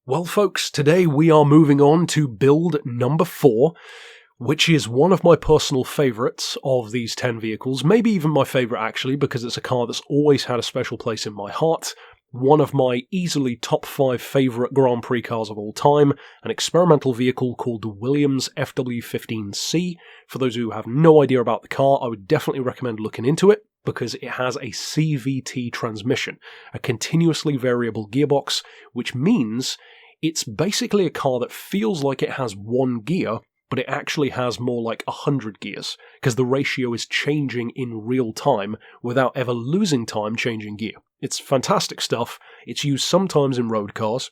Well folks, today we are moving on to build number 4, which is one of my personal favourites of these 10 vehicles, maybe even my favourite actually, because it's a car that's always had a special place in my heart, one of my easily top 5 favourite Grand Prix cars of all time, an experimental vehicle called the Williams FW15C. For those who have no idea about the car, I would definitely recommend looking into it, because it has a CVT transmission, a continuously variable gearbox, which means it's basically a car that feels like it has one gear, but it actually has more like 100 gears, because the ratio is changing in real time without ever losing time changing gear. It's fantastic stuff. It's used sometimes in road cars,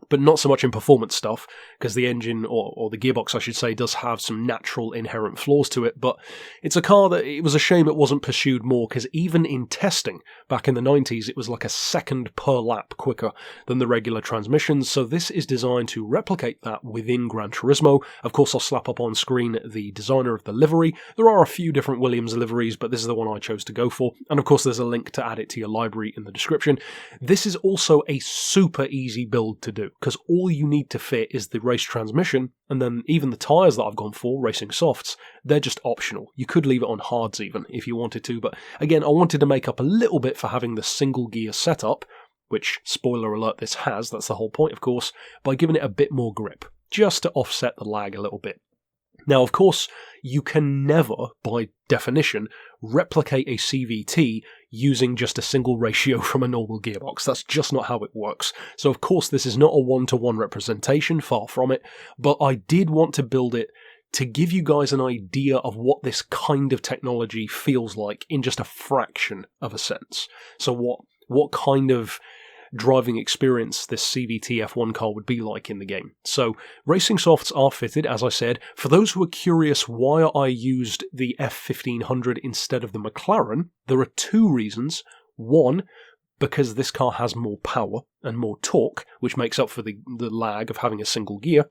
but not so much in performance stuff, because the engine, or the gearbox I should say, does have some natural inherent flaws to it, but it's a car that it was a shame it wasn't pursued more, because even in testing back in the 90s, it was like a second per lap quicker than the regular transmissions, so this is designed to replicate that within Gran Turismo. Of course, I'll slap up on screen the designer of the livery. There are a few different Williams liveries, but this is the one I chose to go for, and of course there's a link to add it to your library in the description. This is also a super easy build to do, because all you need to fit is the race transmission, and then even the tyres that I've gone for, racing softs, they're just optional. You could leave it on hards even if you wanted to, but again, I wanted to make up a little bit for having the single gear setup, which, spoiler alert, this has, that's the whole point of course, by giving it a bit more grip, just to offset the lag a little bit. Now, of course, you can never, by definition, replicate a CVT using just a single ratio from a normal gearbox. That's just not how it works. So, of course, this is not a one-to-one representation, far from it, but I did want to build it to give you guys an idea of what this kind of technology feels like in just a fraction of a sense. So what kind of driving experience this CVT F1 car would be like in the game. So, racing softs are fitted, as I said. For those who are curious why I used the F1500 instead of the McLaren, there are 2 reasons. One, because this car has more power and more torque, which makes up for the lag of having a single gear.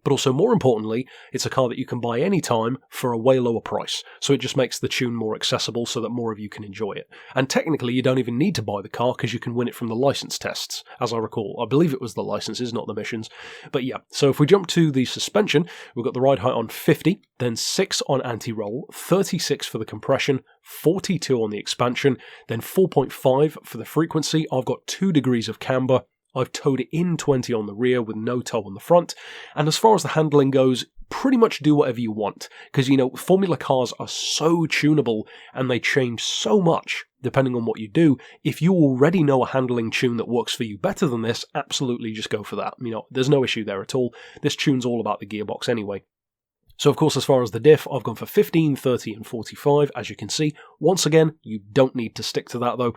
But also, more importantly, it's a car that you can buy any time for a way lower price, so it just makes the tune more accessible so that more of you can enjoy it. And technically, you don't even need to buy the car because you can win it from the license tests, as I recall. I believe it was the licenses, not the missions. But yeah, so if we jump to the suspension, we've got the ride height on 50, then 6 on anti-roll, 36 for the compression, 42 on the expansion, then 4.5 for the frequency. I've got 2 degrees of camber. I've towed it in 20 on the rear with no tow on the front, and as far as the handling goes, pretty much do whatever you want, because, you know, Formula cars are so tunable, and they change so much depending on what you do. If you already know a handling tune that works for you better than this, absolutely just go for that. You know, there's no issue there at all. This tune's all about the gearbox anyway. So, of course, as far as the diff, I've gone for 15, 30 and 45, as you can see. Once again, you don't need to stick to that, though.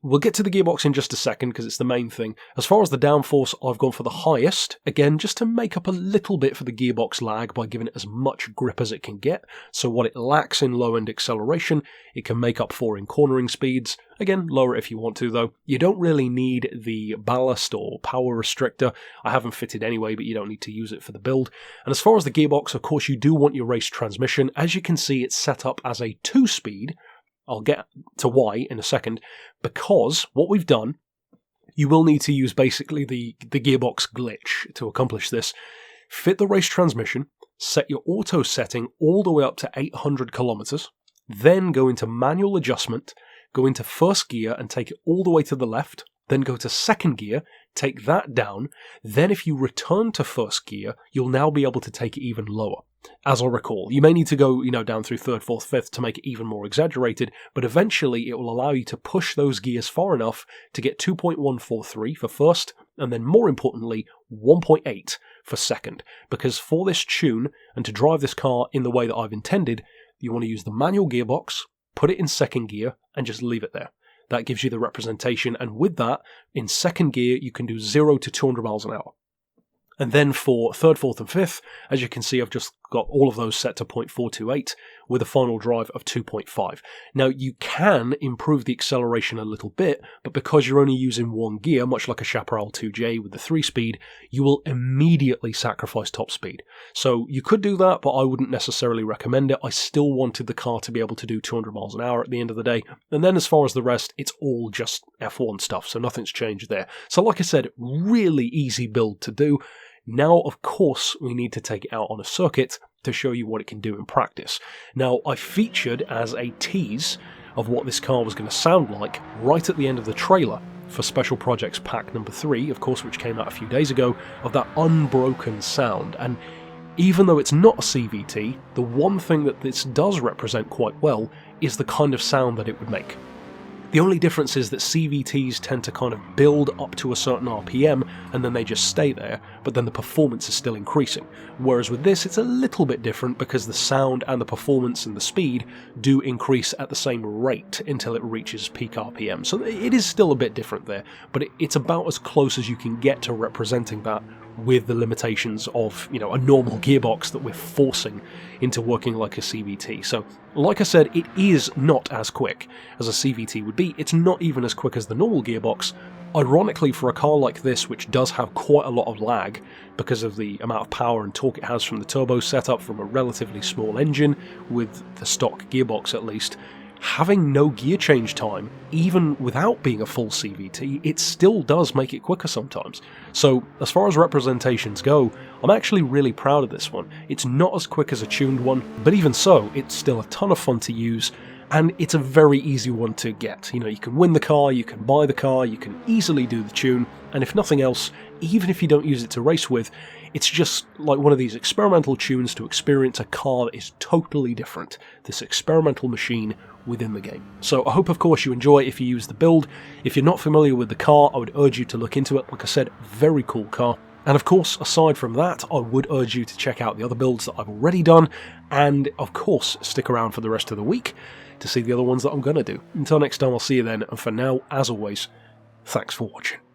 We'll get to the gearbox in just a second, because it's the main thing. As far as the downforce, I've gone for the highest, again, just to make up a little bit for the gearbox lag by giving it as much grip as it can get. So what it lacks in low-end acceleration, it can make up for in cornering speeds. Again, lower it if you want to, though. You don't really need the ballast or power restrictor. I haven't fitted anyway, but you don't need to use it for the build. And as far as the gearbox, of course, you do want your race transmission. As you can see, it's set up as a 2-speed. I'll get to why in a second, because what we've done, you will need to use basically the gearbox glitch to accomplish this. Fit the race transmission, set your auto setting all the way up to 800 kilometers, then go into manual adjustment, go into first gear and take it all the way to the left, then go to second gear, take that down, then if you return to first gear, you'll now be able to take it even lower. As I recall, you may need to go, down through third, fourth, fifth to make it even more exaggerated, but eventually it will allow you to push those gears far enough to get 2.143 for first, and then more importantly, 1.8 for second, because for this tune, and to drive this car in the way that I've intended, you want to use the manual gearbox, put it in second gear, and just leave it there. That gives you the representation, and with that, in second gear, you can do 0 to 200 miles an hour. And then for third, fourth, and fifth, as you can see, I've just got all of those set to 0.428 with a final drive of 2.5. Now, you can improve the acceleration a little bit, but because you're only using one gear, much like a Chaparral 2J with the 3-speed, you will immediately sacrifice top speed. So you could do that, but I wouldn't necessarily recommend it. I still wanted the car to be able to do 200 miles an hour at the end of the day. And then as far as the rest, it's all just F1 stuff, so nothing's changed there. So like I said, really easy build to do. Now, of course, we need to take it out on a circuit to show you what it can do in practice. Now, I featured as a tease of what this car was going to sound like right at the end of the trailer for Special Projects Pack number 3, of course, which came out a few days ago, of that unbroken sound. And even though it's not a CVT, the one thing that this does represent quite well is the kind of sound that it would make. The only difference is that CVTs tend to kind of build up to a certain RPM and then they just stay there, but then the performance is still increasing. Whereas with this, it's a little bit different because the sound and the performance and the speed do increase at the same rate until it reaches peak RPM. So it is still a bit different there, but it's about as close as you can get to representing that with the limitations of, you know, a normal gearbox that we're forcing into working like a CVT. So, like I said, it is not as quick as a CVT would be. It's not even as quick as the normal gearbox. Ironically, for a car like this, which does have quite a lot of lag because of the amount of power and torque it has from the turbo setup from a relatively small engine, with the stock gearbox at least, having no gear change time, even without being a full CVT, it still does make it quicker sometimes. So, as far as representations go, I'm actually really proud of this one. It's not as quick as a tuned one, but even so, it's still a ton of fun to use, and it's a very easy one to get. You know, you can win the car, you can buy the car, you can easily do the tune, and if nothing else, even if you don't use it to race with, it's just like one of these experimental tunes to experience a car that is totally different, this experimental machine within the game. So I hope, of course, you enjoy if you use the build. If you're not familiar with the car, I would urge you to look into it. Like I said, very cool car. And of course, aside from that, I would urge you to check out the other builds that I've already done, and of course, stick around for the rest of the week to see the other ones that I'm going to do. Until next time, I'll see you then, and for now, as always, thanks for watching.